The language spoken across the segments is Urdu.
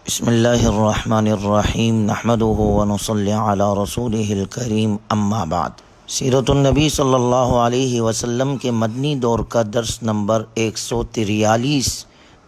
بسم اللہ الرحمن الرحیم نحمده ونصلی علی رسولہ الکریم اما بعد۔ سیرت النبی صلی اللہ علیہ وسلم کے مدنی دور کا درس نمبر 143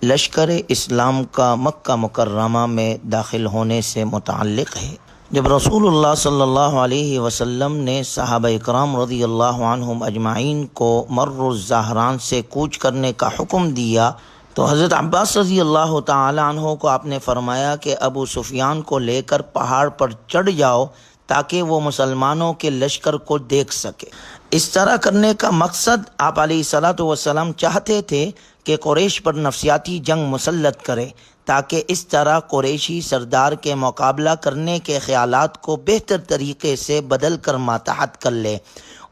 لشکر اسلام کا مکہ مکرمہ میں داخل ہونے سے متعلق ہے۔ جب رسول اللہ صلی اللہ علیہ وسلم نے صحابہ اکرام رضی اللہ عنہم اجمعین کو مر الزہران سے کوچ کرنے کا حکم دیا تو حضرت عباس رضی اللہ تعالی عنہ کو آپ نے فرمایا کہ ابو سفیان کو لے کر پہاڑ پر چڑھ جاؤ تاکہ وہ مسلمانوں کے لشکر کو دیکھ سکے۔ اس طرح کرنے کا مقصد آپ علیہ الصلاۃ والسلام چاہتے تھے کہ قریش پر نفسیاتی جنگ مسلط کرے تاکہ اس طرح قریشی سردار کے مقابلہ کرنے کے خیالات کو بہتر طریقے سے بدل کر ماتحت کر لے،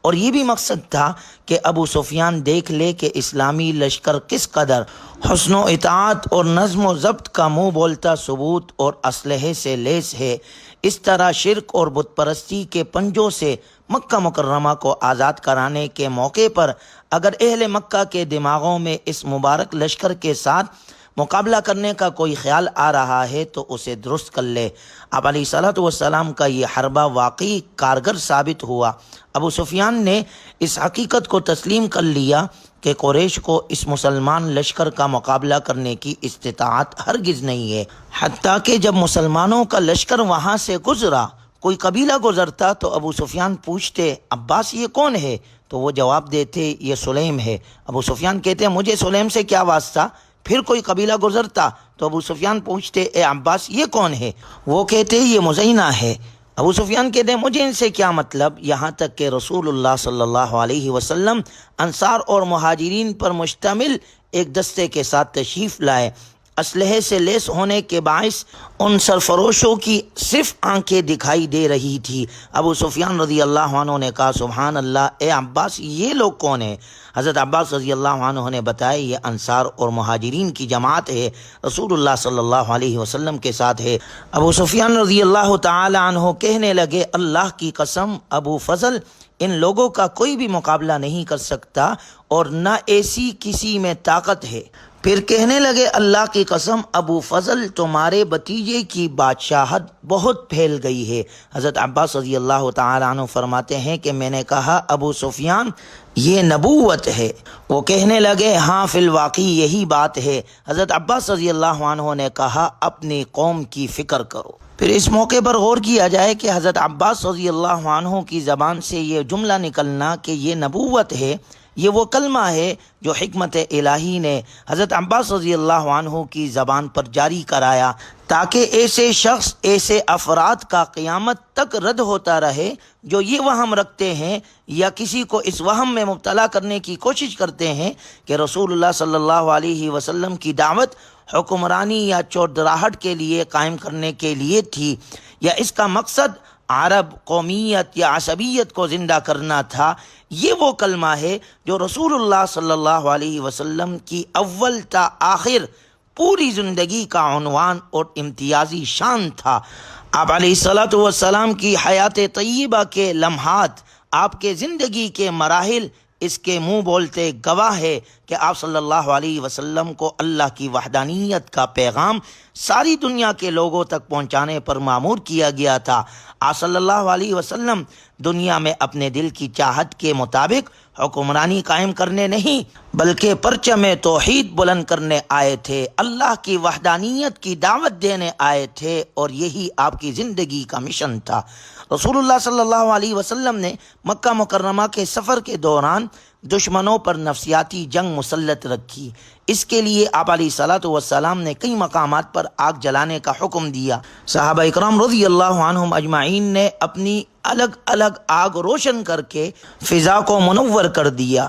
اور یہ بھی مقصد تھا کہ ابو سفیان دیکھ لے کہ اسلامی لشکر کس قدر حسن و اطاعت اور نظم و ضبط کا منہ بولتا ثبوت اور اسلحے سے لیس ہے۔ اس طرح شرک اور بت پرستی کے پنجوں سے مکہ مکرمہ کو آزاد کرانے کے موقع پر اگر اہل مکہ کے دماغوں میں اس مبارک لشکر کے ساتھ مقابلہ کرنے کا کوئی خیال آ رہا ہے تو اسے درست کر لے۔ آپ علیہ الصلاۃ والسلام کا یہ حربہ واقعی کارگر ثابت ہوا۔ ابو سفیان نے اس حقیقت کو تسلیم کر لیا کہ قریش کو اس مسلمان لشکر کا مقابلہ کرنے کی استطاعت ہرگز نہیں ہے، حتیٰ کہ جب مسلمانوں کا لشکر وہاں سے گزرا، کوئی قبیلہ گزرتا تو ابو سفیان پوچھتے عباس یہ کون ہے؟ تو وہ جواب دیتے یہ سلیم ہے۔ ابو سفیان کہتے مجھے سلیم سے کیا واسطہ؟ پھر کوئی قبیلہ گزرتا تو ابو سفیان پوچھتے اے عباس یہ کون ہے؟ وہ کہتے یہ مزینہ ہے۔ ابو سفیان کہتے مجھے ان سے کیا مطلب، یہاں تک کہ رسول اللہ صلی اللہ علیہ وسلم انصار اور مہاجرین پر مشتمل ایک دستے کے ساتھ تشریف لائے۔ اسلحے سے لیس ہونے کے باعث ان سرفروشوں کی صرف آنکھیں دکھائی دے رہی تھی۔ ابو سفیان رضی اللہ عنہ نے کہا سبحان اللہ، اے عباس یہ لوگ کون ہیں؟ حضرت عباس رضی اللہ عنہ نے بتایا یہ انصار اور مہاجرین کی جماعت ہے، رسول اللہ صلی اللہ علیہ وسلم کے ساتھ ہے۔ ابو سفیان رضی اللہ تعالی عنہ کہنے لگے اللہ کی قسم ابو فضل، ان لوگوں کا کوئی بھی مقابلہ نہیں کر سکتا اور نہ ایسی کسی میں طاقت ہے۔ پھر کہنے لگے اللہ کی قسم ابو فضل تمہارے بتیجے کی بادشاہت بہت پھیل گئی ہے۔ حضرت عباس رضی اللہ تعالی عنہ فرماتے ہیں کہ میں نے کہا ابو سفیان یہ نبوت ہے؟ وہ کہنے لگے ہاں فی الواقع یہی بات ہے۔ حضرت عباس رضی اللہ عنہ نے کہا اپنی قوم کی فکر کرو۔ پھر اس موقع پر غور کیا جائے کہ حضرت عباس رضی اللہ عنہ کی زبان سے یہ جملہ نکلنا کہ یہ نبوت ہے، یہ وہ کلمہ ہے جو حکمت الہی نے حضرت عباس رضی اللہ عنہ کی زبان پر جاری کرایا تاکہ ایسے شخص ایسے افراد کا قیامت تک رد ہوتا رہے جو یہ وہم رکھتے ہیں یا کسی کو اس وہم میں مبتلا کرنے کی کوشش کرتے ہیں کہ رسول اللہ صلی اللہ علیہ وسلم کی دعوت حکمرانی یا چودراہٹ کے لیے قائم کرنے کے لیے تھی، یا اس کا مقصد عرب قومیت یا عصبیت کو زندہ کرنا تھا۔ یہ وہ کلمہ ہے جو رسول اللہ صلی اللہ علیہ وسلم کی اول تا آخر پوری زندگی کا عنوان اور امتیازی شان تھا۔ آپ علیہ الصلاۃ والسلام کی حیات طیبہ کے لمحات، آپ کے زندگی کے مراحل اس کے منہ بولتے گواہ ہے کہ آپ صلی اللہ علیہ وسلم کو اللہ کی وحدانیت کا پیغام ساری دنیا کے لوگوں تک پہنچانے پر مامور کیا گیا تھا۔ آپ صلی اللہ علیہ وسلم دنیا میں اپنے دل کی چاہت کے مطابق حکمرانی قائم کرنے نہیں بلکہ پرچم توحید بلند کرنے آئے تھے، اللہ کی وحدانیت کی دعوت دینے آئے تھے، اور یہی آپ کی زندگی کا مشن تھا۔ رسول اللہ صلی اللہ علیہ وسلم نے مکہ مکرمہ کے سفر کے دوران دشمنوں پر نفسیاتی جنگ مسلط رکھی۔ اس کے لیے آپ علیہ الصلاۃ والسلام نے کئی مقامات پر آگ جلانے کا حکم دیا۔ صحابہ اکرام رضی اللہ عنہم اجمعین نے اپنی الگ الگ آگ روشن کر کے فضا کو منور کر دیا۔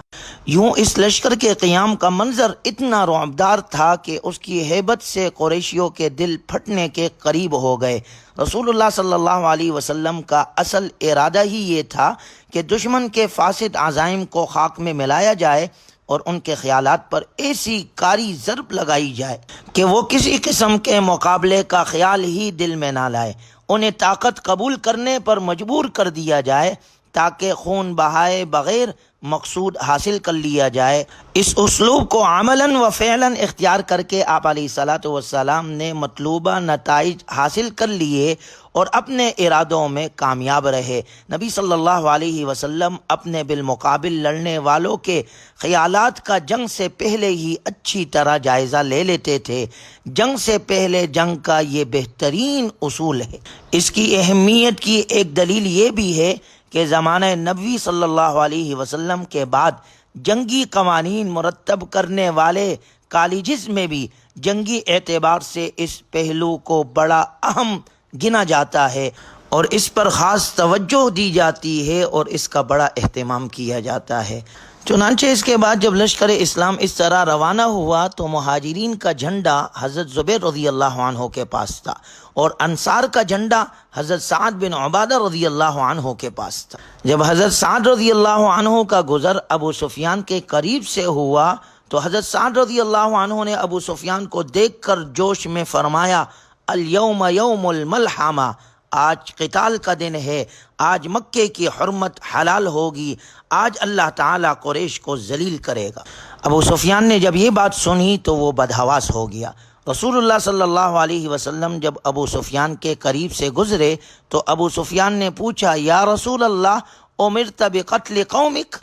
یوں اس لشکر کے قیام کا منظر اتنا رعبدار تھا کہ اس کی ہیبت سے قریشیوں کے دل پھٹنے کے قریب ہو گئے۔ رسول اللہ صلی اللہ علیہ وسلم کا اصل ارادہ ہی یہ تھا کہ دشمن کے فاسد عزائم کو خاک میں ملایا جائے اور ان کے خیالات پر ایسی کاری ضرب لگائی جائے کہ وہ کسی قسم کے مقابلے کا خیال ہی دل میں نہ لائے، انہیں طاقت قبول کرنے پر مجبور کر دیا جائے تاکہ خون بہائے بغیر مقصود حاصل کر لیا جائے۔ اس اسلوب کو عملاً و فعلاً اختیار کر کے آپ علیہ الصلاۃ والسلام نے مطلوبہ نتائج حاصل کر لیے اور اپنے ارادوں میں کامیاب رہے۔ نبی صلی اللہ علیہ وسلم اپنے بالمقابل لڑنے والوں کے خیالات کا جنگ سے پہلے ہی اچھی طرح جائزہ لے لیتے تھے۔ جنگ سے پہلے جنگ کا یہ بہترین اصول ہے۔ اس کی اہمیت کی ایک دلیل یہ بھی ہے کہ زمانہ نبوی صلی اللہ علیہ وسلم کے بعد جنگی قوانین مرتب کرنے والے کالجز میں بھی جنگی اعتبار سے اس پہلو کو بڑا اہم گنا جاتا ہے اور اس پر خاص توجہ دی جاتی ہے اور اس کا بڑا اہتمام کیا جاتا ہے۔ چنانچہ اس کے بعد جب لشکر اسلام اس طرح روانہ ہوا تو مہاجرین کا جھنڈا حضرت زبیر رضی اللہ عنہ کے پاس تھا اور انصار کا جھنڈا حضرت سعد بن عبادہ رضی اللہ عنہ کے پاس تھا۔ جب حضرت سعد رضی اللہ عنہ کا گزر ابو سفیان کے قریب سے ہوا تو حضرت سعد رضی اللہ عنہ نے ابو سفیان کو دیکھ کر جوش میں فرمایا، الیوم یوم الملحمہ، آج قتال کا دن ہے، آج مکے کی حرمت حلال ہوگی، آج اللہ تعالیٰ قریش کو ذلیل کرے گا۔ ابو سفیان نے جب یہ بات سنی تو وہ بدحواس ہو گیا۔ رسول اللہ صلی اللہ علیہ وسلم جب ابو سفیان کے قریب سے گزرے تو ابو سفیان نے پوچھا، یا رسول اللہ امرت بقتل قومک،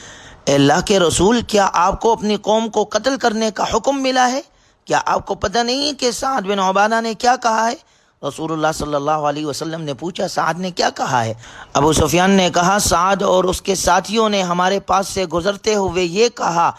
اے اللہ کے رسول کیا آپ کو اپنی قوم کو قتل کرنے کا حکم ملا ہے؟ کیا آپ کو پتہ نہیں ہے کہ سعد بن عبادہ نے کیا کہا ہے؟ رسول اللہ صلی اللہ علیہ وسلم نے پوچھا، سعد نے کیا کہا ہے؟ ابو سفیان نے کہا، سعد اور اس کے ساتھیوں نے ہمارے پاس سے گزرتے ہوئے یہ کہا،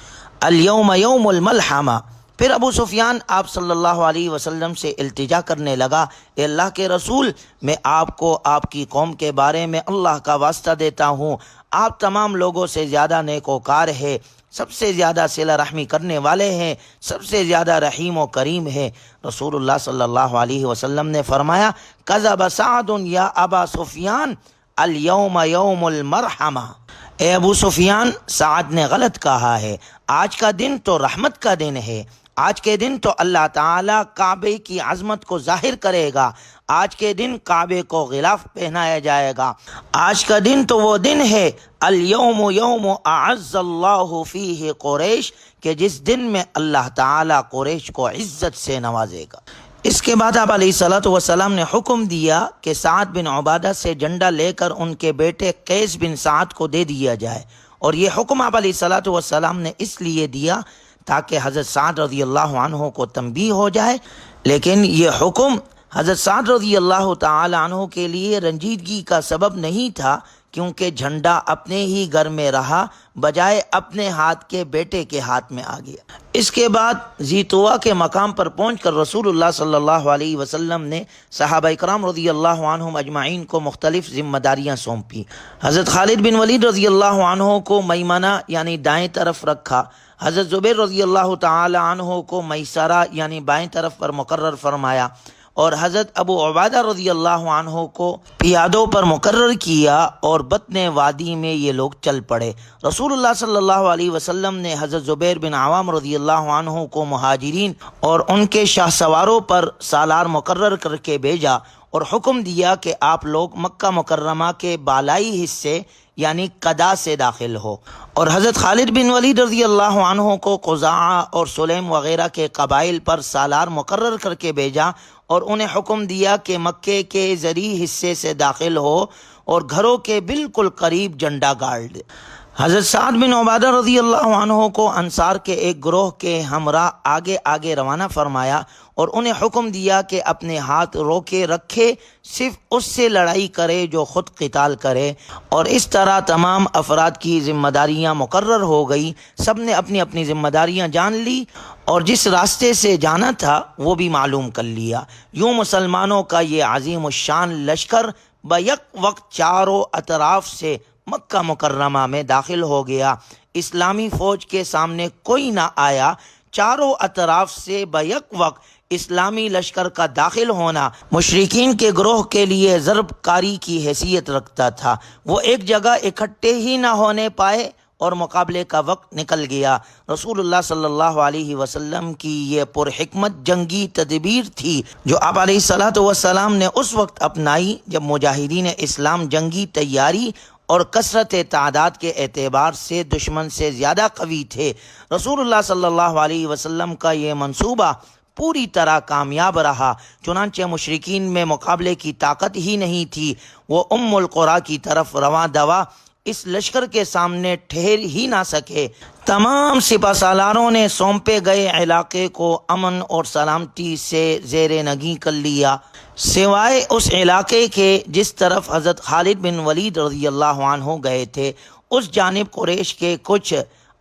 الیوم یوم الملحمہ۔ پھر ابو سفیان آپ صلی اللہ علیہ وسلم سے التجا کرنے لگا، اے اللہ کے رسول، میں آپ کو آپ کی قوم کے بارے میں اللہ کا واسطہ دیتا ہوں، آپ تمام لوگوں سے زیادہ نیکوکار ہے، سب سے زیادہ صلہ رحمی کرنے والے ہیں، سب سے زیادہ رحیم و کریم ہے۔ رسول اللہ صلی اللہ علیہ وسلم نے فرمایا، کذب سعد یا ابا سفیان، الیوم یوم المرحمہ، اے ابو سفیان، سعد نے غلط کہا ہے، آج کا دن تو رحمت کا دن ہے، آج کے دن تو اللہ تعالیٰ کعبے کی عظمت کو ظاہر کرے گا، آج کے دن کعبے کو غلاف پہنایا جائے گا، آج کا دن تو وہ دن ہے، الیوم یوم اعز اللہ فیہ قریش، کہ جس دن میں اللہ تعالیٰ قریش کو عزت سے نوازے گا۔ اس کے بعد آپ علیہ الصلاۃ والسلام نے حکم دیا کہ سعد بن عبادہ سے جھنڈا لے کر ان کے بیٹے قیس بن سعد کو دے دیا جائے، اور یہ حکم آپ علیہ الصلاۃ والسلام نے اس لیے دیا تاکہ حضرت سعد رضی اللہ عنہ کو تنبیہ ہو جائے، لیکن یہ حکم حضرت سعد رضی اللہ تعالی عنہ کے لیے رنجیدگی کا سبب نہیں تھا، کیونکہ جھنڈا اپنے ہی گھر میں رہا بجائے اپنے ہاتھ کے بیٹے کے ہاتھ میں آ گیا۔ اس کے بعد ذی طویٰ کے مقام پر پہنچ کر رسول اللہ صلی اللہ علیہ وسلم نے صحابہ اکرام رضی اللہ عنہم اجمعین کو مختلف ذمہ داریاں سونپی۔ حضرت خالد بن ولید رضی اللہ عنہ کو میمنہ یعنی دائیں طرف رکھا، حضرت زبیر رضی اللہ تعالی عنہ کو میسرہ یعنی بائیں طرف پر مقرر فرمایا، اور حضرت ابو عبیدہ رضی اللہ عنہ کو پیادوں پر مقرر کیا، اور بطن وادی میں یہ لوگ چل پڑے۔ رسول اللہ صلی اللہ علیہ وسلم نے حضرت زبیر بن عوام رضی اللہ عنہ کو مہاجرین اور ان کے شاہ سواروں پر سالار مقرر کر کے بھیجا اور حکم دیا کہ آپ لوگ مکہ مکرمہ کے بالائی حصے یعنی قدا سے داخل ہو، اور حضرت خالد بن ولید رضی اللہ عنہ کو قزاعہ اور سلیم وغیرہ کے قبائل پر سالار مقرر کر کے بھیجا اور انہیں حکم دیا کہ مکے کے زرعی حصے سے داخل ہو اور گھروں کے بالکل قریب جھنڈا گاڑ دے۔ حضرت سعد بن عبادہ رضی اللہ عنہ کو انصار کے ایک گروہ کے ہمراہ آگے آگے روانہ فرمایا اور انہیں حکم دیا کہ اپنے ہاتھ روکے رکھے، صرف اس سے لڑائی کرے جو خود قتال کرے، اور اس طرح تمام افراد کی ذمہ داریاں مقرر ہو گئی۔ سب نے اپنی اپنی ذمہ داریاں جان لی اور جس راستے سے جانا تھا وہ بھی معلوم کر لیا۔ یوں مسلمانوں کا یہ عظیم الشان لشکر بیک وقت چاروں اطراف سے مکہ مکرمہ میں داخل ہو گیا۔ اسلامی فوج کے سامنے کوئی نہ آیا، چاروں اطراف سے بیک وقت اسلامی لشکر کا داخل ہونا مشرکین کے گروہ کے لیے ضرب کاری کی حیثیت رکھتا تھا۔ وہ ایک جگہ اکٹھے ہی نہ ہونے پائے اور مقابلے کا وقت نکل گیا۔ رسول اللہ صلی اللہ علیہ وسلم کی یہ پرحکمت جنگی تدبیر تھی جو آپ علیہ الصلاۃ والسلام نے اس وقت اپنائی جب مجاہدین اسلام جنگی تیاری اور کثرت تعداد کے اعتبار سے دشمن سے زیادہ قوی تھے۔ رسول اللہ صلی اللہ علیہ وسلم کا یہ منصوبہ پوری طرح کامیاب رہا، چنانچہ مشرکین میں مقابلے کی طاقت ہی نہیں تھی۔ وہ القریٰ کی طرف رواں دوا اس لشکر کے سامنے ٹھہر ہی نہ سکے۔ تمام سپہ سالاروں نے سونپے گئے علاقے کو امن اور سلامتی سے زیر نگیں کر لیا، سوائے اس علاقے کے جس طرف حضرت خالد بن ولید رضی اللہ عنہ گئے تھے۔ اس جانب قریش کے کچھ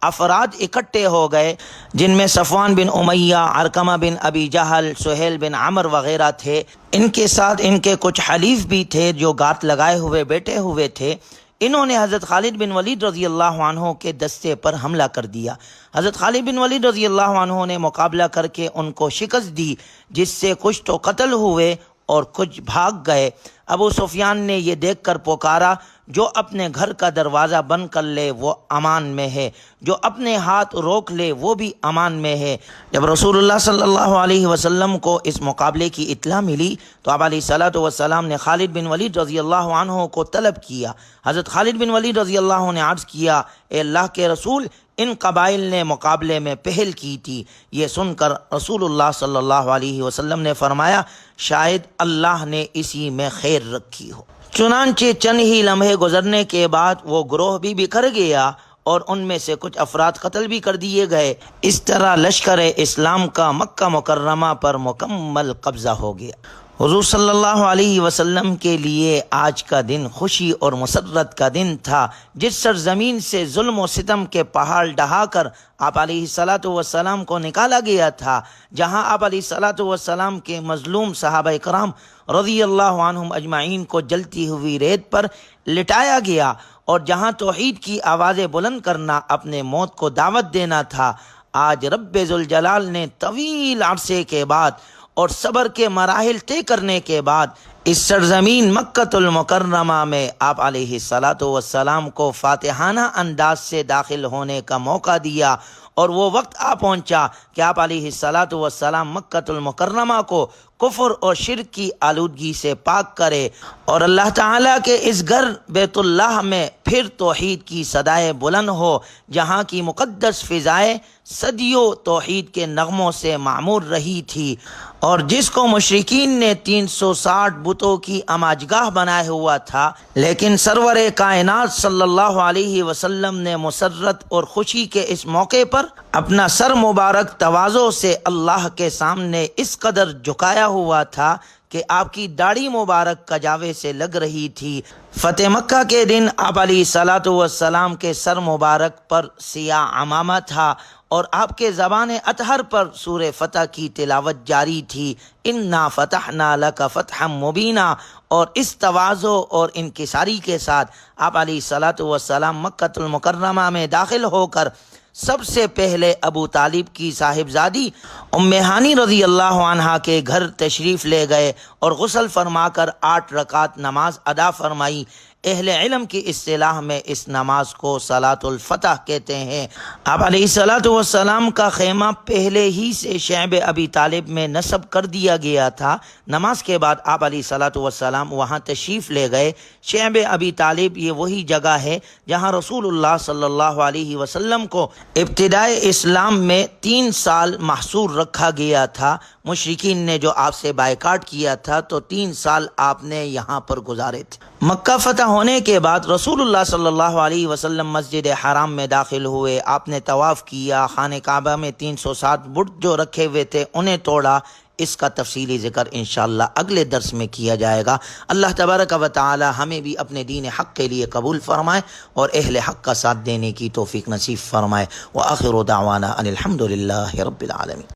افراد اکٹھے ہو گئے، جن میں صفوان بن امیہ، علقمہ بن ابی جہل، سہیل بن عمر وغیرہ تھے۔ ان کے ساتھ ان کے کچھ حلیف بھی تھے جو گات لگائے ہوئے بیٹھے ہوئے تھے۔ انہوں نے حضرت خالد بن ولید رضی اللہ عنہ کے دستے پر حملہ کر دیا۔ حضرت خالد بن ولید رضی اللہ عنہ نے مقابلہ کر کے ان کو شکست دی، جس سے کچھ تو قتل ہوئے اور کچھ بھاگ گئے۔ ابو سفیان نے یہ دیکھ کر پکارا، جو اپنے گھر کا دروازہ بند کر لے وہ امان میں ہے، جو اپنے ہاتھ روک لے وہ بھی امان میں ہے۔ جب رسول اللہ صلی اللہ علیہ وسلم کو اس مقابلے کی اطلاع ملی تو آپ علیہ الصلوۃ والسلام نے خالد بن ولید رضی اللہ عنہ کو طلب کیا۔ حضرت خالد بن ولید رضی اللہ عنہ نے عرض کیا، اے اللہ کے رسول، ان قبائل نے مقابلے میں پہل کی تھی۔ یہ سن کر رسول اللہ صلی اللہ علیہ وسلم نے فرمایا، شاید اللہ نے اسی میں خیر رکھی ہو۔ چنانچہ چند ہی لمحے گزرنے کے بعد وہ گروہ بھی بکھر گیا اور ان میں سے کچھ افراد قتل بھی کر دیے گئے۔ اس طرح لشکر اسلام کا مکہ مکرمہ پر مکمل قبضہ ہو گیا۔ حضور صلی اللہ علیہ وسلم کے لیے آج کا دن خوشی اور مسرت کا دن تھا۔ جس سرزمین سے ظلم و ستم کے پہاڑ ڈھا کر آپ علیہ الصلوۃ والسلام کو نکالا گیا تھا، جہاں آپ علیہ الصلوۃ والسلام کے مظلوم صحابہ کرام رضی اللہ عنہم اجمعین کو جلتی ہوئی ریت پر لٹایا گیا، اور جہاں توحید کی آوازیں بلند کرنا اپنے موت کو دعوت دینا تھا، آج رب ذوالجلال نے طویل عرصے کے بعد اور صبر کے مراحل طے کرنے کے بعد اس سرزمین مکۃ المکرمہ میں آپ علیہ الصلوۃ والسلام کو فاتحانہ انداز سے داخل ہونے کا موقع دیا، اور وہ وقت آ پہنچا کہ آپ علیہ الصلوۃ والسلام مکۃ المکرمہ کو کفر اور شرک کی آلودگی سے پاک کرے، اور اللہ تعالیٰ کے اس گھر بیت اللہ میں پھر توحید کی صدائے بلند ہو، جہاں کی مقدس فضائیں صدیوں توحید کے نغموں سے معمور رہی تھی، اور جس کو مشرکین نے 360 بتوں کی اماجگاہ بنایا ہوا تھا، لیکن سرور کائنات صلی اللہ علیہ وسلم نے مسرت اور خوشی کے اس موقع پر اپنا سر مبارک تواضع سے اللہ کے سامنے اس قدر جھکایا ہوا تھا کہ آپ کی داڑھی مبارک کجاوے سے لگ رہی تھی۔ فتح مکہ کے دن آپ علیہ الصلوۃ والسلام کے سر مبارک پر سیاہ عمامہ تھا، اور آپ کے زبان اطہر پر سورہ فتح کی تلاوت جاری تھی، انا فتحنا لک فتحا مبینا، اور اس تواضع اور انکساری کے ساتھ آپ علیہ الصلوۃ والسلام مکۃ المکرمہ میں داخل ہو کر سب سے پہلے ابو طالب کی صاحبزادی ام ہانی رضی اللہ عنہا کے گھر تشریف لے گئے اور غسل فرما کر 8 رکعت نماز ادا فرمائی۔ اہل علم کی اصطلاح میں اس نماز کو صلاۃ الفتح کہتے ہیں۔ آپ علیہ الصلوۃ والسلام کا خیمہ پہلے ہی سے شعب ابی طالب میں نصب کر دیا گیا تھا۔ نماز کے بعد آپ علیہ الصلوۃ والسلام وہاں تشریف لے گئے۔ شعب ابی طالب یہ وہی جگہ ہے جہاں رسول اللہ صلی اللہ علیہ وسلم کو ابتدائے اسلام میں 3 سال محصور رکھا گیا تھا۔ مشرکین نے جو آپ سے بائیکاٹ کیا تھا تو 3 سال آپ نے یہاں پر گزارے تھے۔ مکہ فتح ہونے کے بعد رسول اللہ صلی اللہ علیہ وسلم مسجد حرام میں داخل ہوئے۔ آپ نے طواف کیا، خانہ کعبہ میں 307 بت جو رکھے ہوئے تھے انہیں توڑا۔ اس کا تفصیلی ذکر انشاءاللہ اگلے درس میں کیا جائے گا۔ اللہ تبارک و تعالی ہمیں بھی اپنے دین حق کے لیے قبول فرمائے اور اہل حق کا ساتھ دینے کی توفیق نصیب فرمائے۔ وآخر دعوانا ان الحمد للہ رب العالمین۔